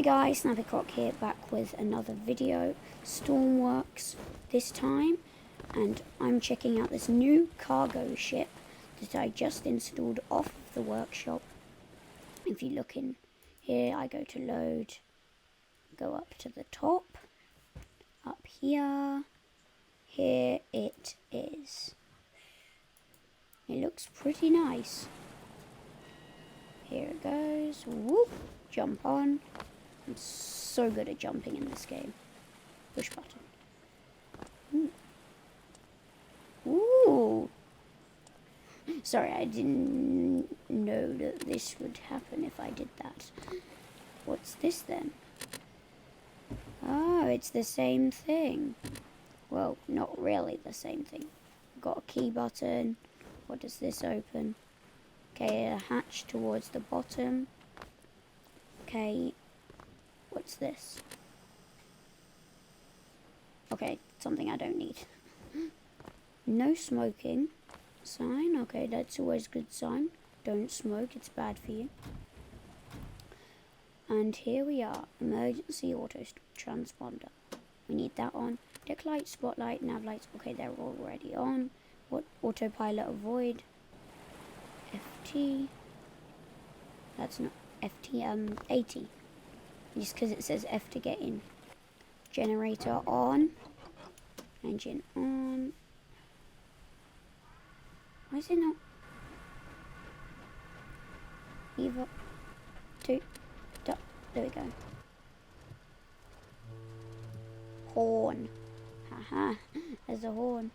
guys, Snappy here, back with another video, Stormworks this time, and I'm checking out this new cargo ship that I just installed off the workshop. If you look in here, I go to load, go up to the top, up here it is. It looks pretty nice. Here it goes, whoop, jump on. I'm so good at jumping in this game. Push button. Ooh. Sorry, I didn't know that this would happen if I did that. What's this then? Oh, it's the same thing. Well, not really the same thing. Got a key button. What does this open? Okay, a hatch towards the bottom. Okay. What's this? Okay, something I don't need. No smoking sign. Okay, that's always a good sign. Don't smoke, it's bad for you. And here we are. Emergency auto transponder. We need that on. Deck light, spotlight, nav lights. Okay, they're already on. What? Autopilot avoid. FT. That's not FT, 80. Just because it says F to get in. Generator on. Engine on. Why is it not? Either. Two. There we go. Horn. Haha. There's a horn.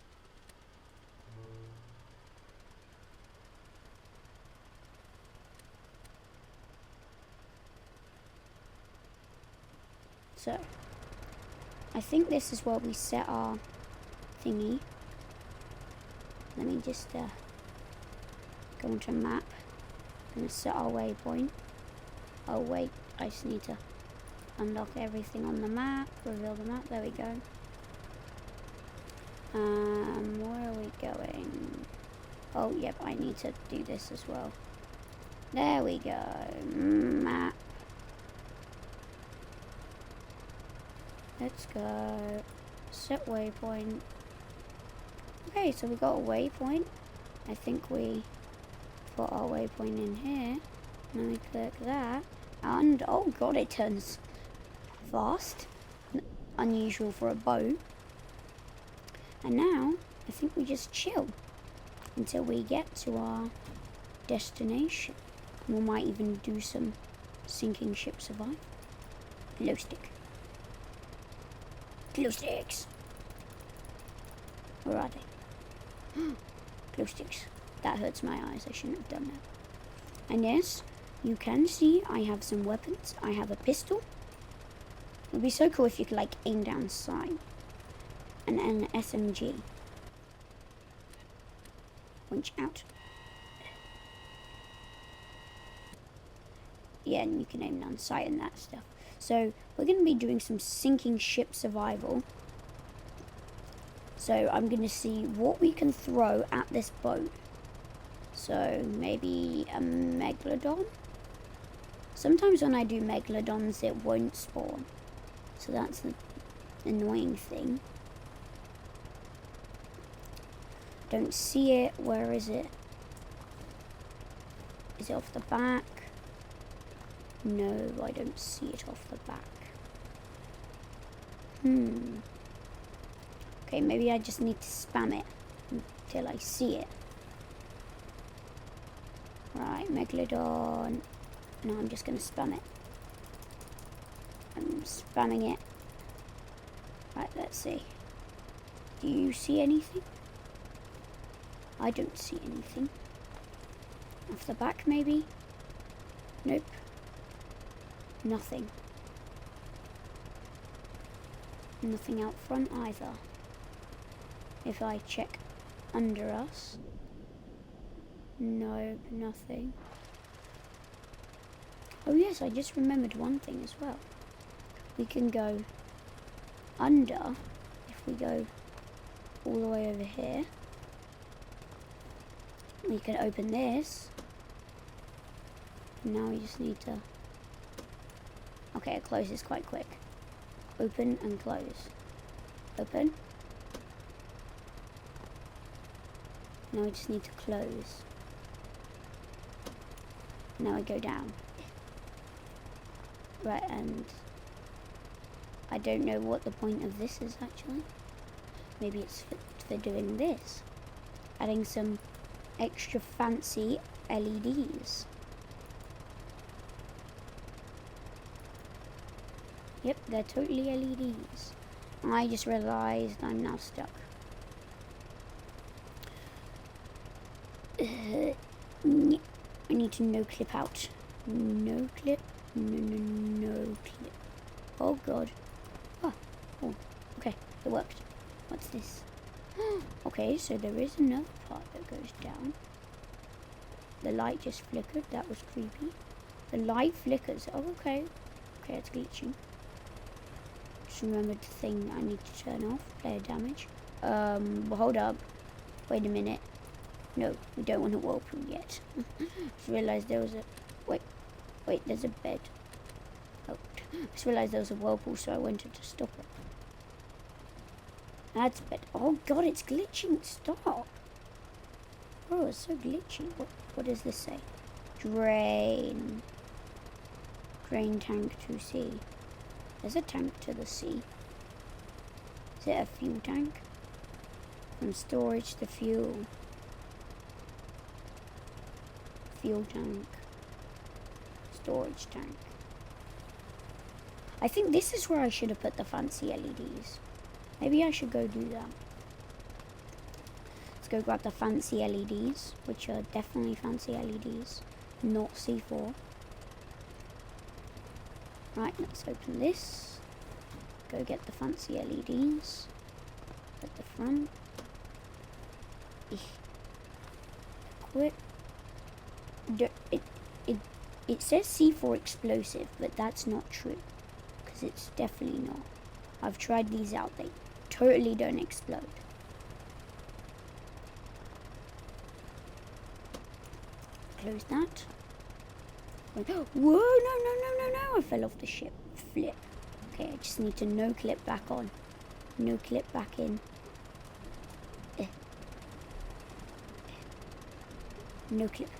So, I think this is where we set our thingy. Let me just go into map. I'm going to set our waypoint. Oh wait, I just need to unlock everything on the map, reveal the map, there we go. Where are we going? Oh yep, I need to do this as well. There we go, map. Let's go. Set waypoint. Okay, so we got a waypoint. I think we put our waypoint in here. And then we click that. And oh god, it turns fast. Unusual for a boat. And now, I think we just chill until we get to our destination. We might even do some sinking ship survival. Glow stick. Glow sticks. Where are they? Glow sticks. That hurts my eyes. I shouldn't have done that. And yes, you can see I have some weapons. I have a pistol. It would be so cool if you could like aim down sight. And an SMG. Winch out. Yeah, and you can aim down sight and that stuff. So we're going to be doing some sinking ship survival. So I'm going to see what we can throw at this boat. So maybe a megalodon. Sometimes when I do megalodons it won't spawn. So that's the annoying thing. Don't see it. Where is it? Is it off the back? No, I don't see it off the back. Okay, maybe I just need to spam it until I see it. Right, megalodon. No, I'm just going to spam it. I'm spamming it. Right, let's see. Do you see anything? I don't see anything. Off the back, maybe? Nope. Nothing. Nothing out front either. If I check under us. Nope, nothing. Oh yes, I just remembered one thing as well. We can go under if we go all the way over here. We can open this. Now we just need to Okay, it closes quite quick. Open and close. Open. Now I just need to close. Now I go down. Right, and I don't know what the point of this is actually. Maybe it's for doing this. Adding some extra fancy LEDs. Yep, they're totally LEDs. I just realized I'm now stuck. I need to no clip out. No clip. No clip. Oh god. Oh, okay, it worked. What's this? Okay, so there is another part that goes down. The light just flickered. That was creepy. The light flickers. Oh, okay. Okay, it's glitching. Just remembered the thing I need to turn off. Player damage. Hold up. Wait a minute. No, we don't want a whirlpool yet. Just realized there was a... Wait, there's a bed. Oh, just realized there was a whirlpool, so I wanted to stop it. That's bed. Oh god, it's glitching. Stop. Oh, it's so glitchy. What does this say? Drain. Drain tank to sea. There's a tank to the sea. Is it a fuel tank? From storage to fuel. Fuel tank. Storage tank. I think this is where I should have put the fancy LEDs. Maybe I should go do that. Let's go grab the fancy LEDs, which are definitely fancy LEDs, not C4. Right, let's open this. Go get the fancy LEDs at the front. Quick. It says C4 explosive, but that's not true. Because it's definitely not. I've tried these out. They totally don't explode. Close that. Whoa, no. I fell off the ship. Flip. Okay, I just need to no clip back on. No clip back in. No clip.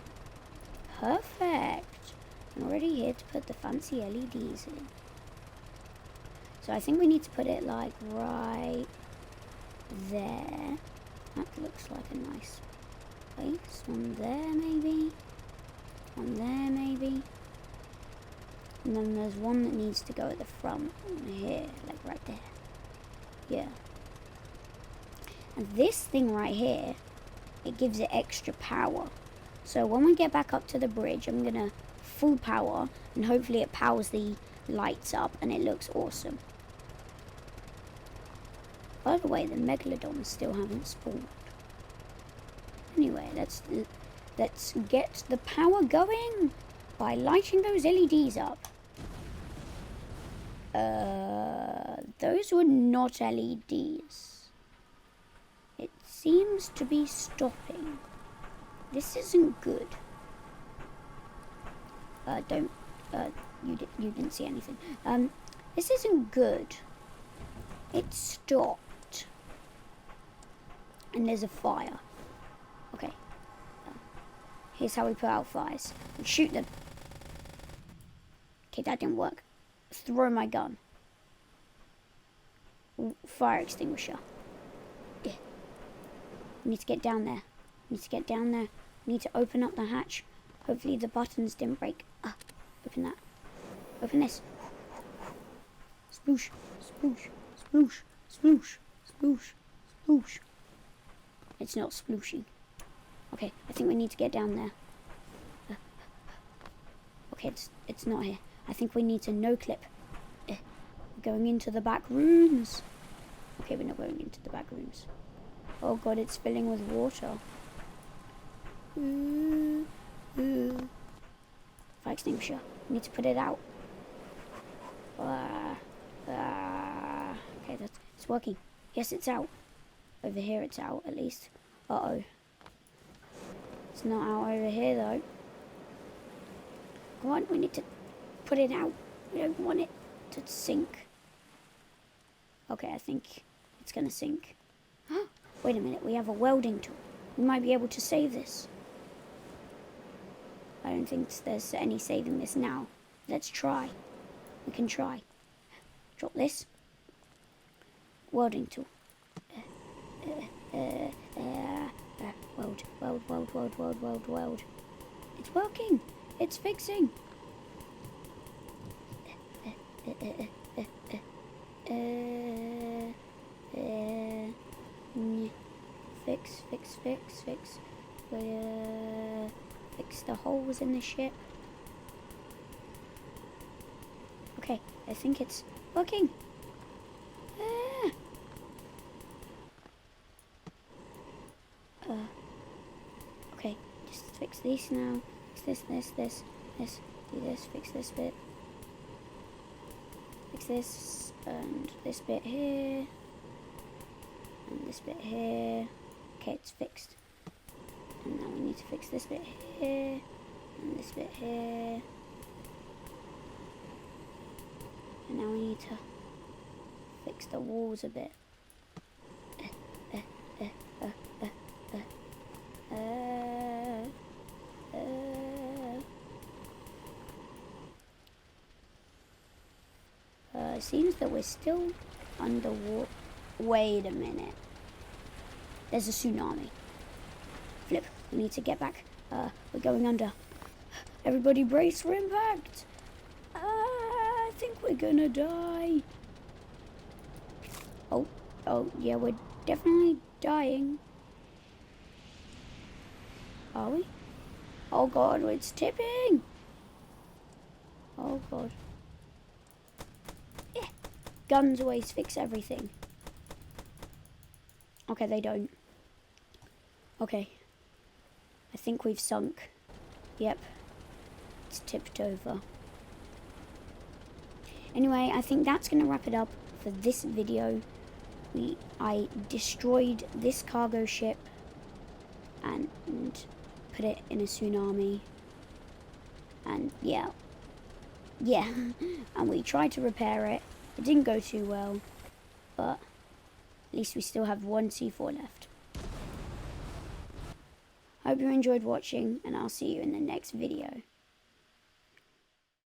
Perfect. I'm already here to put the fancy LEDs in. So I think we need to put it like right there. That looks like a nice place. One there maybe. One there maybe. And then there's one that needs to go at the front here, like right there. Yeah. And this thing right here, it gives it extra power. So when we get back up to the bridge, I'm gonna full power, and hopefully it powers the lights up and it looks awesome. By the way, the megalodons still haven't spawned. Anyway, let's get the power going by lighting those LEDs up. Those were not LEDs. It seems to be stopping. This isn't good. You didn't see anything. This isn't good. It stopped. And there's a fire. Okay. Here's how we put out fires. We shoot them. Okay, that didn't work. Throw my gun. Fire extinguisher. Yeah. We need to get down there. We need to get down there. We need to open up the hatch. Hopefully the buttons didn't break. Open that. Open this. Sploosh. Sploosh. Sploosh. Sploosh. Sploosh. Sploosh. It's not splooshing. Okay, I think we need to get down there. Okay, it's not here. I think we need to no clip. We're going into the back rooms. Okay, we're not going into the back rooms. Oh god, it's filling with water. Fire extinguisher. We need to put it out. Okay, it's working. Yes, it's out. Over here it's out, at least. Uh-oh. It's not out over here, though. Come on, we need to put it out. We don't want it to sink. Okay, I think it's gonna sink. Wait a minute, we have a welding tool. We might be able to save this. I don't think there's any saving this now. Let's try. We can try. Drop this. Welding tool. Weld. It's working. It's fixing. Fix. Fix the holes in the ship. Okay, I think it's working. Okay, just fix these now. Fix this. Do this, fix this bit. Fix this, and this bit here. And this bit here. Okay, it's fixed. And now we need to fix this bit here. And this bit here. And now we need to fix the walls a bit. It seems that we're still underwater. Wait a minute. There's a tsunami. Flip, we need to get back. We're going under. Everybody brace for impact. I think we're gonna die. Oh, yeah, we're definitely dying. Are we? Oh God, it's tipping. Oh God. Yeah. Guns always fix everything. Okay, they don't. Okay. I think we've sunk. Yep. It's tipped over. Anyway, I think that's going to wrap it up for this video. I destroyed this cargo ship and put it in a tsunami. And yeah. And we tried to repair it. It didn't go too well, but at least we still have one C4 left. Hope you enjoyed watching, and I'll see you in the next video.